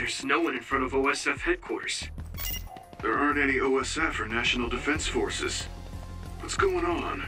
There's no one in front of OSF headquarters. There aren't any OSF or National Defense Forces. What's going on?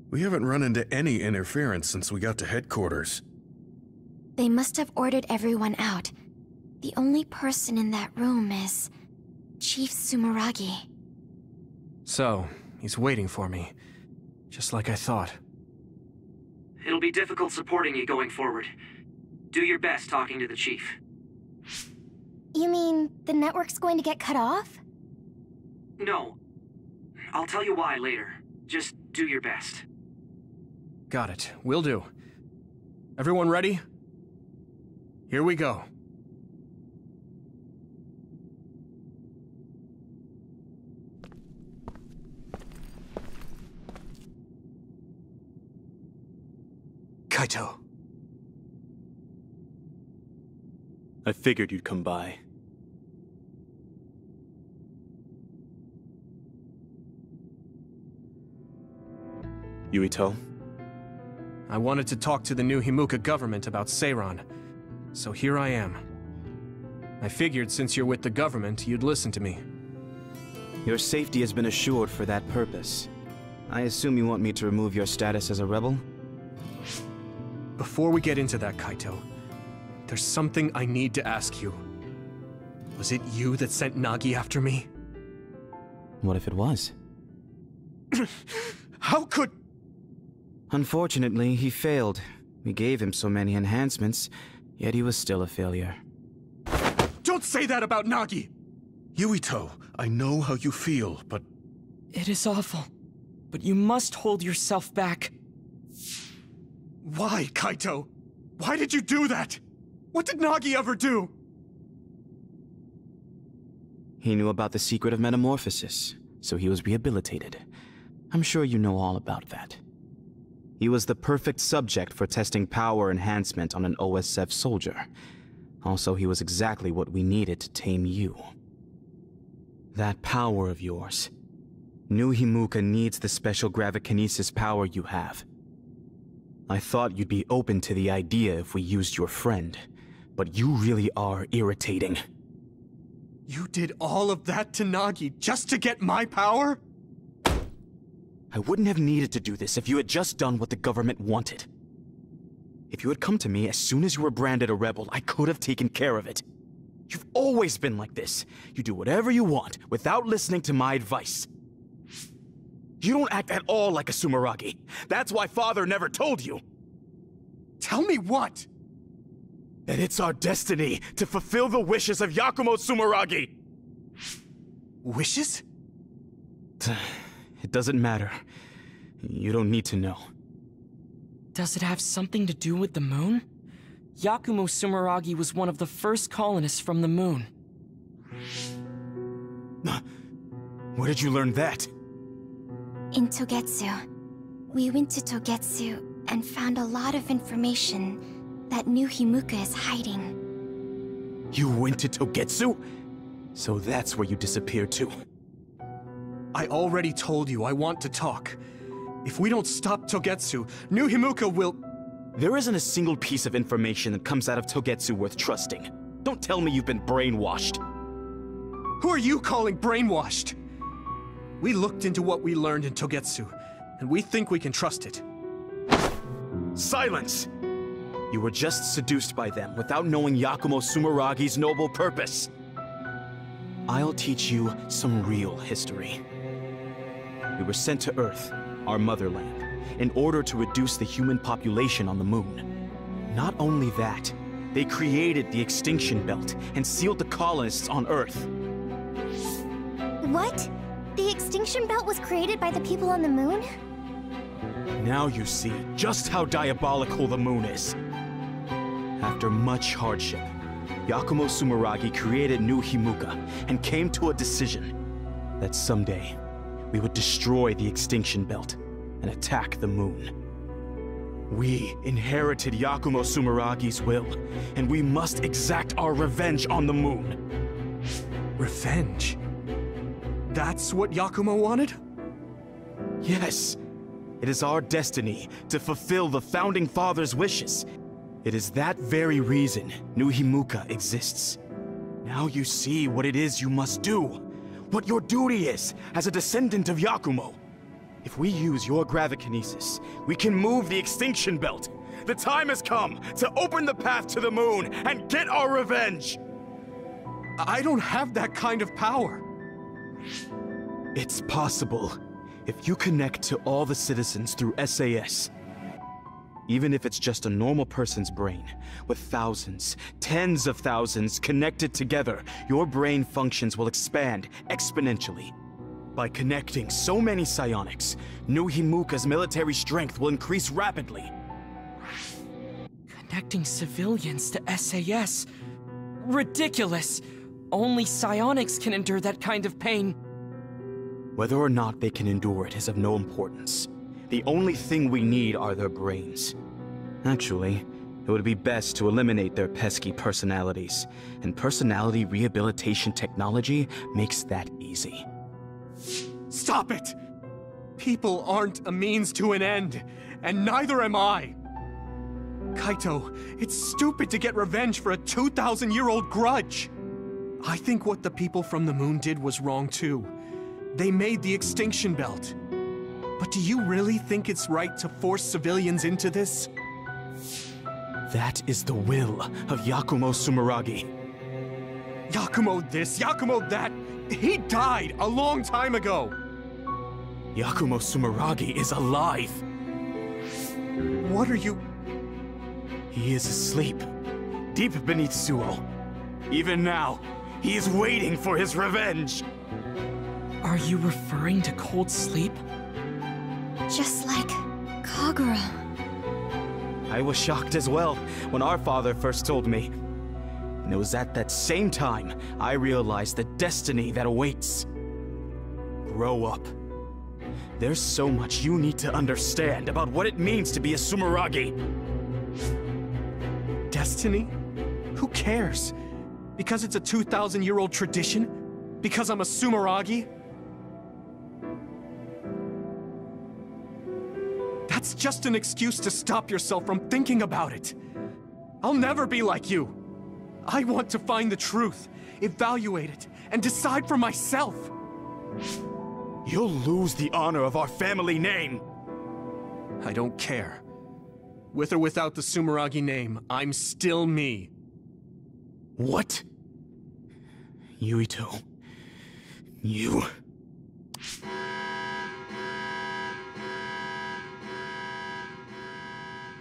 We haven't run into any interference since we got to headquarters. They must have ordered everyone out. The only person in that room is Chief Sumeragi. So, he's waiting for me. Just like I thought. It'll be difficult supporting you going forward. Do your best talking to the Chief. You mean the network's going to get cut off? No. I'll tell you why later. Just do your best. Got it. Will do. Everyone ready? Here we go. Kaito. I figured you'd come by. Yuito? I wanted to talk to the new Himuka government about Seiran, so here I am. I figured since you're with the government, you'd listen to me. Your safety has been assured for that purpose. I assume you want me to remove your status as a rebel? Before we get into that, Kaito, there's something I need to ask you. Was it you that sent Nagi after me? What if it was? How could... Unfortunately, he failed. We gave him so many enhancements, yet he was still a failure. Don't say that about Nagi! Yuito, I know how you feel, but... It is awful, but you must hold yourself back. Why, Kaito? Why did you do that? What did Nagi ever do? He knew about the secret of metamorphosis, so he was rehabilitated. I'm sure you know all about that. He was the perfect subject for testing power enhancement on an OSF soldier. Also, he was exactly what we needed to tame you. That power of yours. New Himuka needs the special gravikinesis power you have. I thought you'd be open to the idea if we used your friend, but you really are irritating. You did all of that to Nagi just to get my power? I wouldn't have needed to do this if you had just done what the government wanted. If you had come to me as soon as you were branded a rebel, I could have taken care of it. You've always been like this. You do whatever you want without listening to my advice. You don't act at all like a Sumeragi. That's why Father never told you. Tell me what? That it's our destiny to fulfill the wishes of Yakumo Sumeragi. Wishes? It doesn't matter. You don't need to know. Does it have something to do with the moon? Yakumo Sumeragi was one of the first colonists from the moon. Where did you learn that? In Togetsu. We went to Togetsu and found a lot of information that New Himuka is hiding. You went to Togetsu? So that's where you disappeared to. I already told you I want to talk. If we don't stop Togetsu, New Himuka will... There isn't a single piece of information that comes out of Togetsu worth trusting. Don't tell me you've been brainwashed. Who are you calling brainwashed? We looked into what we learned in Togetsu, and we think we can trust it. Silence! You were just seduced by them without knowing Yakumo Sumeragi's noble purpose. I'll teach you some real history. We were sent to Earth, our motherland, in order to reduce the human population on the moon. Not only that, they created the extinction belt and sealed the colonists on Earth. What? The extinction belt was created by the people on the moon? Now you see just how diabolical the moon is. After much hardship, Yakumo Sumeragi created New Himuka and came to a decision that someday we would destroy the extinction belt and attack the moon. We inherited Yakumo Sumeragi's will, and we must exact our revenge on the moon. Revenge? That's what Yakumo wanted? Yes. It is our destiny to fulfill the Founding Father's wishes. It is that very reason New Himuka exists. Now you see what it is you must do. What your duty is as a descendant of Yakumo. If we use your gravikinesis, we can move the extinction belt. The time has come to open the path to the moon and get our revenge! I don't have that kind of power. It's possible if you connect to all the citizens through SAS. Even if it's just a normal person's brain, with thousands, tens of thousands connected together, your brain functions will expand exponentially. By connecting so many psionics, New Himuka's military strength will increase rapidly. Connecting civilians to SAS? Ridiculous! Only psionics can endure that kind of pain. Whether or not they can endure it is of no importance. The only thing we need are their brains. Actually, it would be best to eliminate their pesky personalities, and personality rehabilitation technology makes that easy. Stop it! People aren't a means to an end, and neither am I! Kaito, it's stupid to get revenge for a 2,000-year-old grudge! I think what the people from the moon did was wrong too. They made the extinction belt. But do you really think it's right to force civilians into this? That is the will of Yakumo Sumeragi. Yakumo this, Yakumo that! He died a long time ago! Yakumo Sumeragi is alive! What are you... He is asleep, deep beneath Suo. Even now, he is waiting for his revenge! Are you referring to cold sleep? Just like Kagura. I was shocked as well when our father first told me. And it was at that same time I realized the destiny that awaits. Grow up. There's so much you need to understand about what it means to be a Sumeragi. Destiny? Who cares? Because it's a 2,000-year-old tradition? Because I'm a Sumeragi? That's just an excuse to stop yourself from thinking about it. I'll never be like you. I want to find the truth, evaluate it, and decide for myself. You'll lose the honor of our family name. I don't care. With or without the Sumeragi name, I'm still me. What? Yuito. You...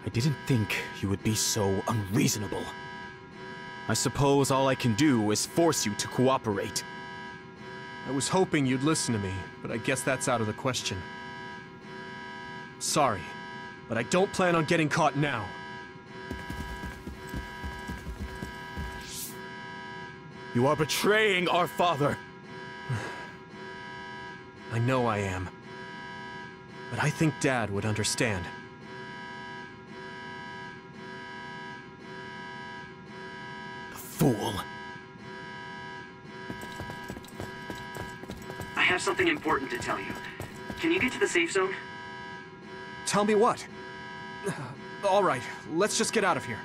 I didn't think you would be so unreasonable. I suppose all I can do is force you to cooperate. I was hoping you'd listen to me, but I guess that's out of the question. Sorry, but I don't plan on getting caught now. You are betraying our father! I know I am. But I think Dad would understand. Fool. I have something important to tell you. Can you get to the safe zone? Tell me what? All right, let's just get out of here.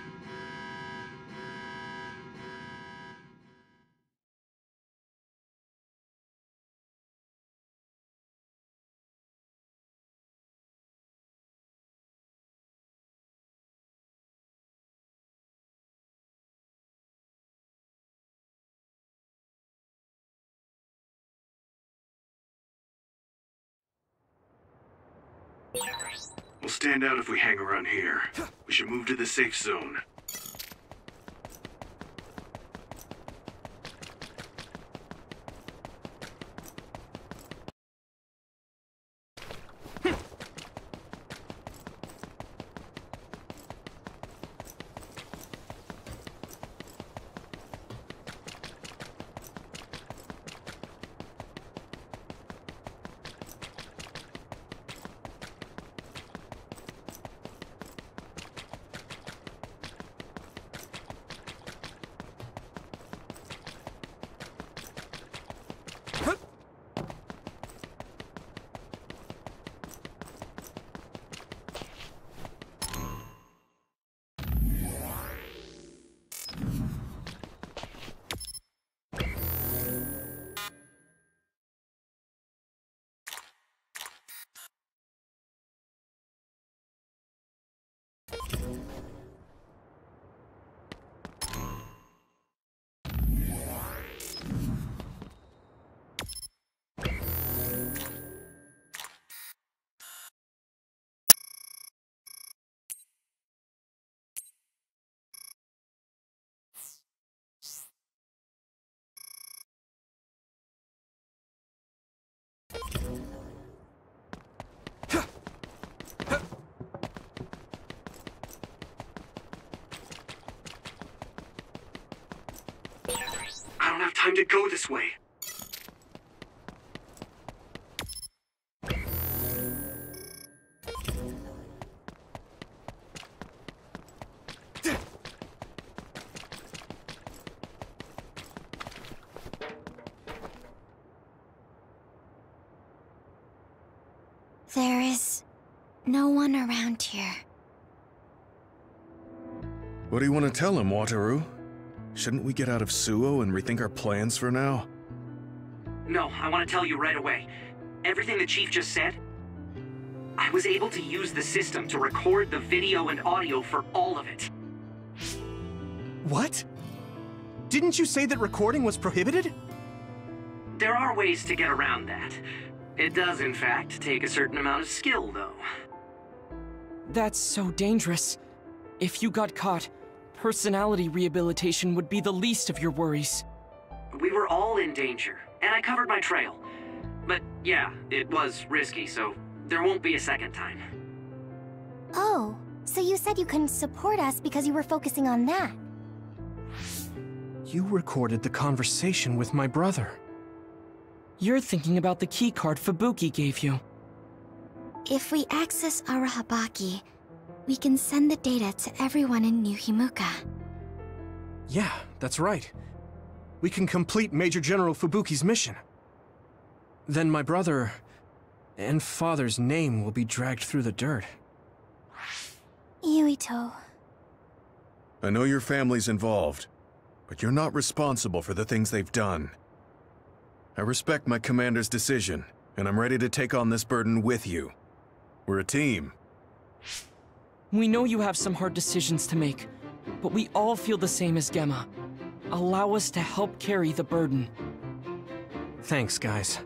We'll stand out if we hang around here. We should move to the safe zone. to go this way. There is no one around here. What do you want to tell him, Wataru? Shouldn't we get out of Suo and rethink our plans for now? No, I want to tell you right away. Everything the Chief just said, I was able to use the system to record the video and audio for all of it. What? Didn't you say that recording was prohibited? There are ways to get around that. It does, in fact, take a certain amount of skill, though. That's so dangerous. If you got caught, personality rehabilitation would be the least of your worries. We were all in danger, and I covered my trail. But yeah, it was risky, so there won't be a second time. Oh, so you said you couldn't support us because you were focusing on that. You recorded the conversation with my brother. You're thinking about the keycard Fubuki gave you. If we access Arahabaki, we can send the data to everyone in New Himuka. Yeah, that's right. We can complete Major General Fubuki's mission. Then my brother and father's name will be dragged through the dirt. Yuito. I know your family's involved, but you're not responsible for the things they've done. I respect my commander's decision, and I'm ready to take on this burden with you. We're a team. We know you have some hard decisions to make, but we all feel the same as Gemma. Allow us to help carry the burden. Thanks, guys.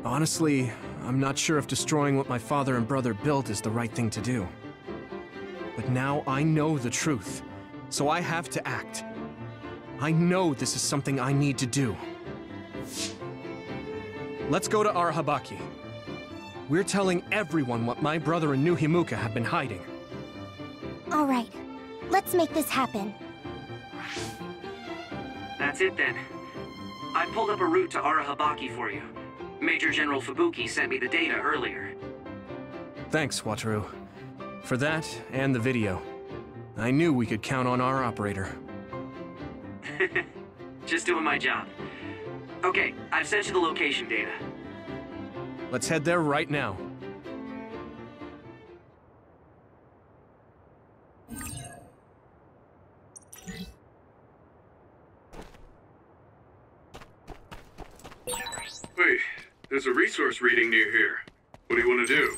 Honestly, I'm not sure if destroying what my father and brother built is the right thing to do. But now I know the truth, so I have to act. I know this is something I need to do. Let's go to Arahabaki. We're telling everyone what my brother and New Himuka have been hiding. All right, let's make this happen. That's it then. I pulled up a route to Arahabaki for you. Major General Fubuki sent me the data earlier. Thanks, Wataru. For that, and the video. I knew we could count on our operator. Just doing my job. Okay, I've sent you the location data. Let's head there right now. Wait, there's a resource reading near here. What do you want to do?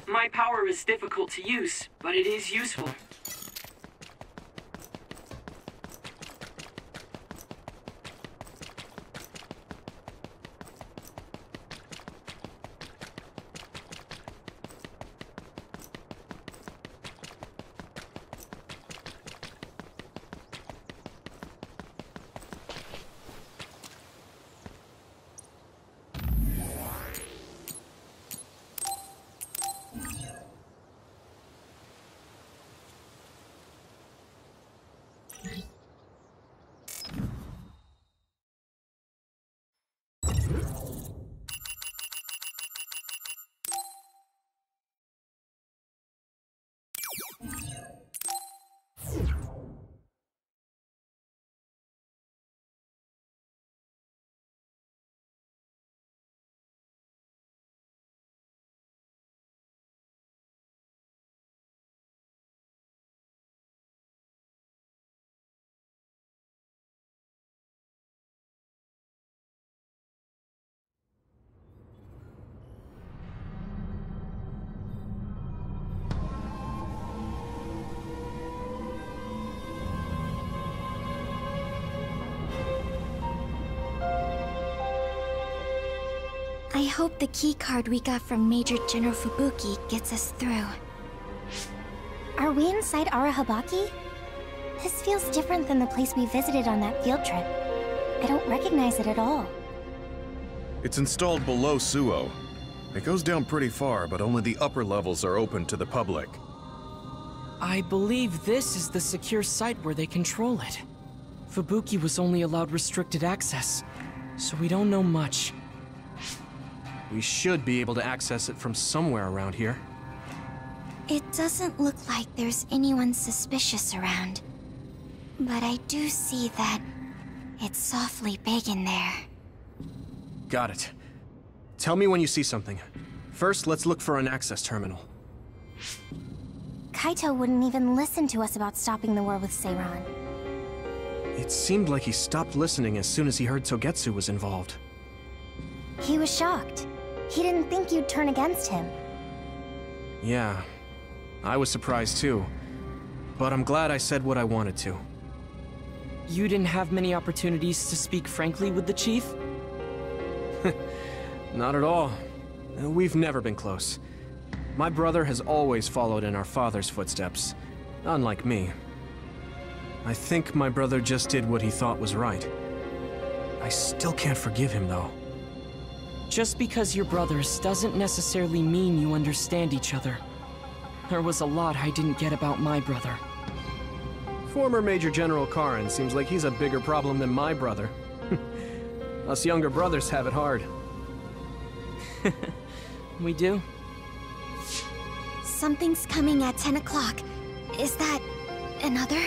My power is difficult to use, but it is useful. I hope the keycard we got from Major General Fubuki gets us through. Are we inside Arahabaki? This feels different than the place we visited on that field trip. I don't recognize it at all. It's installed below Suo. It goes down pretty far, but only the upper levels are open to the public. I believe this is the secure site where they control it. Fubuki was only allowed restricted access, so we don't know much. We should be able to access it from somewhere around here. It doesn't look like there's anyone suspicious around. But I do see that it's awfully big in there. Got it. Tell me when you see something. First, let's look for an access terminal. Kaito wouldn't even listen to us about stopping the war with Seiran. It seemed like he stopped listening as soon as he heard Togetsu was involved. He was shocked. He didn't think you'd turn against him. Yeah, I was surprised too. But I'm glad I said what I wanted to. You didn't have many opportunities to speak frankly with the chief? Not at all. We've never been close. My brother has always followed in our father's footsteps, unlike me. I think my brother just did what he thought was right. I still can't forgive him, though. Just because you're brothers doesn't necessarily mean you understand each other. There was a lot I didn't get about my brother. Former Major General Karin seems like he's a bigger problem than my brother. Us younger brothers have it hard. We do? Something's coming at 10 o'clock. Is that another?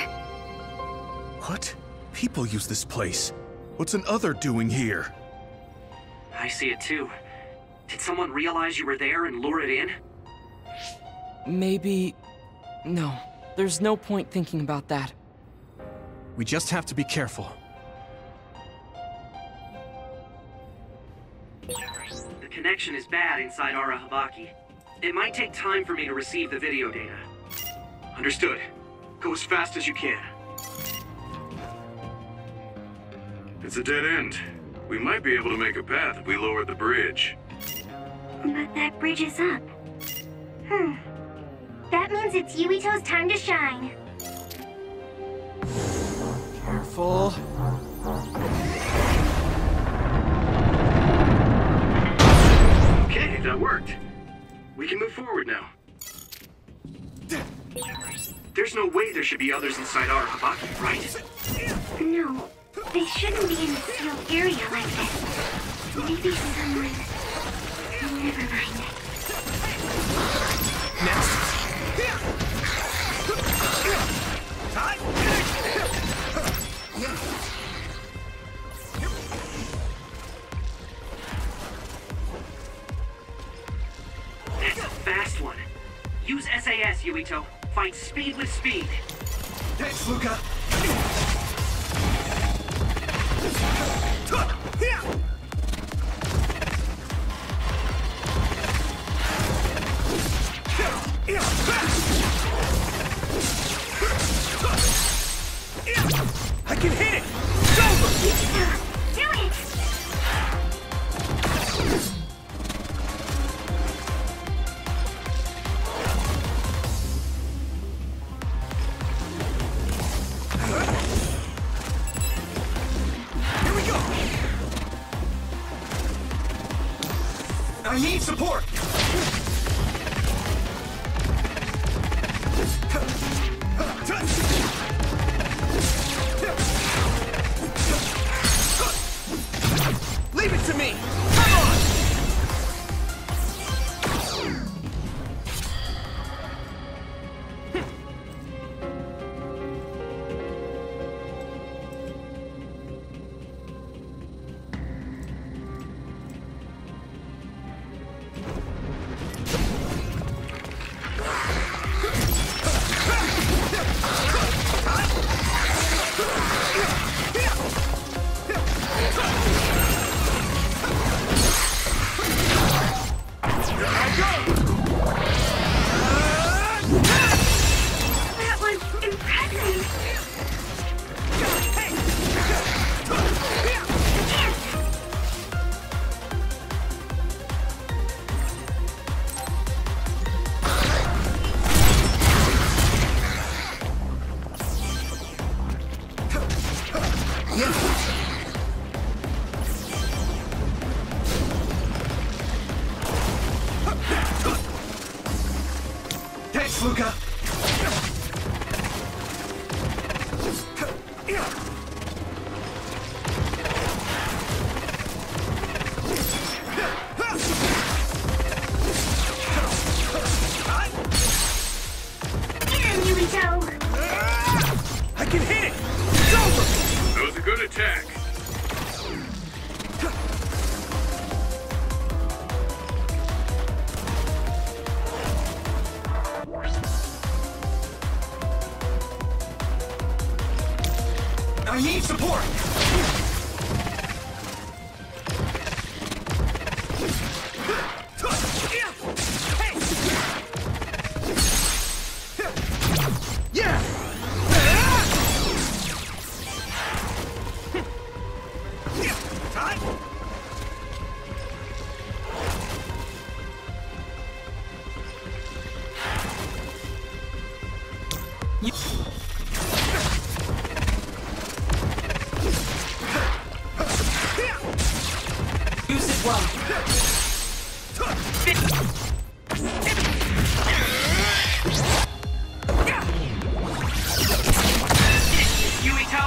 What? People use this place. What's an other doing here? I see it too. Did someone realize you were there and lure it in? Maybe... No. There's no point thinking about that. We just have to be careful. The connection is bad inside Arahabaki. It might take time for me to receive the video data. Understood. Go as fast as you can. It's a dead end. We might be able to make a path if we lower the bridge. But that bridge is up. That means it's Yuito's time to shine. Careful. Okay, that worked. We can move forward now. There's no way there should be others inside Arahabaki, right? No, they shouldn't be in a sealed area like this. Maybe someone... Never mind. Next. That's a fast one. Use SAS, Yuito. Find speed with speed. Thanks, Luca. I can hit it! It's over! Do it! Here we go! I need support! Leave it to me! Come on! Thanks, Luca. I can hit it! It's over! That was a good attack. I need support! Yeah! Use it well. Yuito!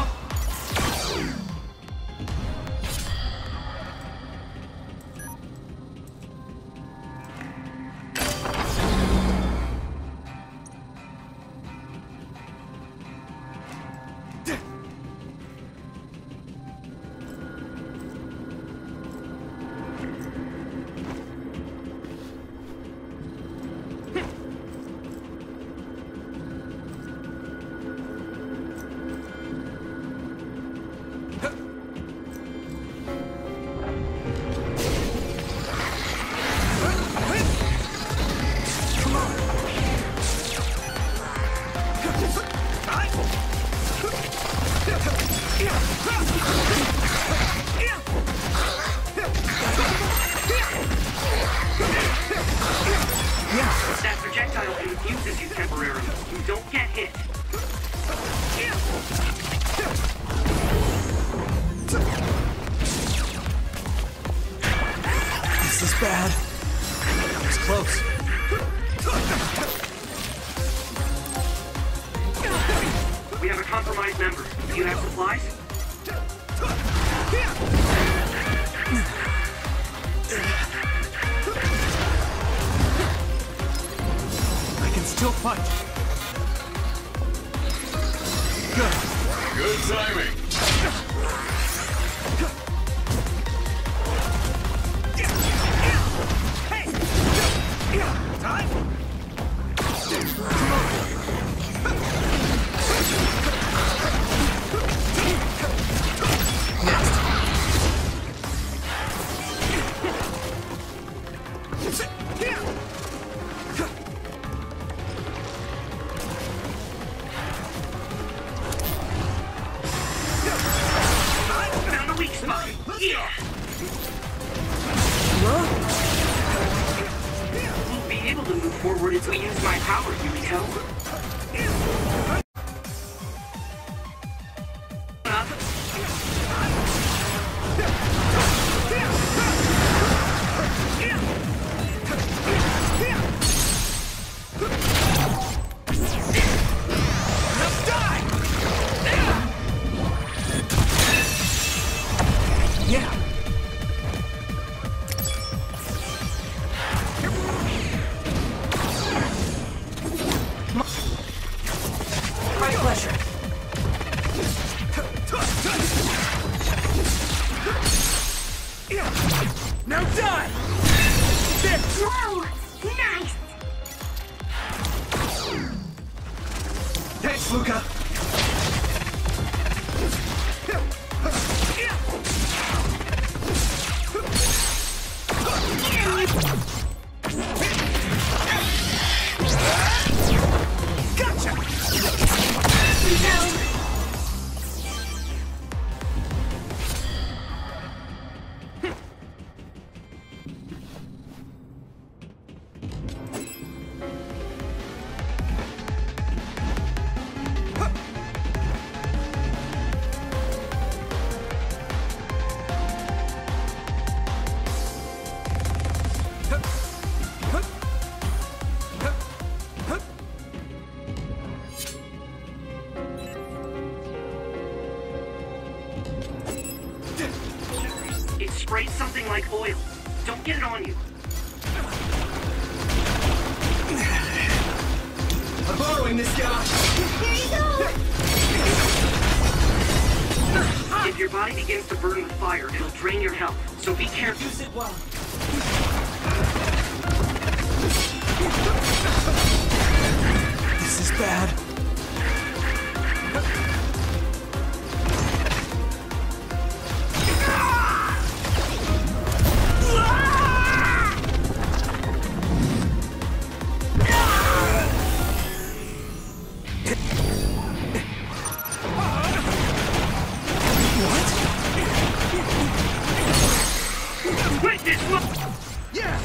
That projectile confuses you temporarily. You don't get hit. This is bad. That was close. We have a compromised member. Do you have supplies? I can still fight. Good. Good timing. Found the weak spot. Yeah! We'll be able to move forward if we use my power, Yuito. My pleasure. Now die! Whoa! Nice! Thanks, Luca. Gotcha! sprayed something like oil. Don't get it on you. I'm borrowing this guy! Here you go! If your body begins to burn with fire, it'll drain your health, so be careful. Use it well. This is bad. Witness what? Yeah!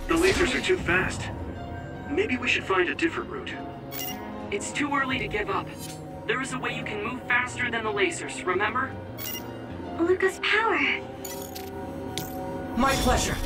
The lasers are too fast. Maybe we should find a different route. It's too early to give up. There is a way you can move faster than the lasers, remember? Luca's power. My pleasure.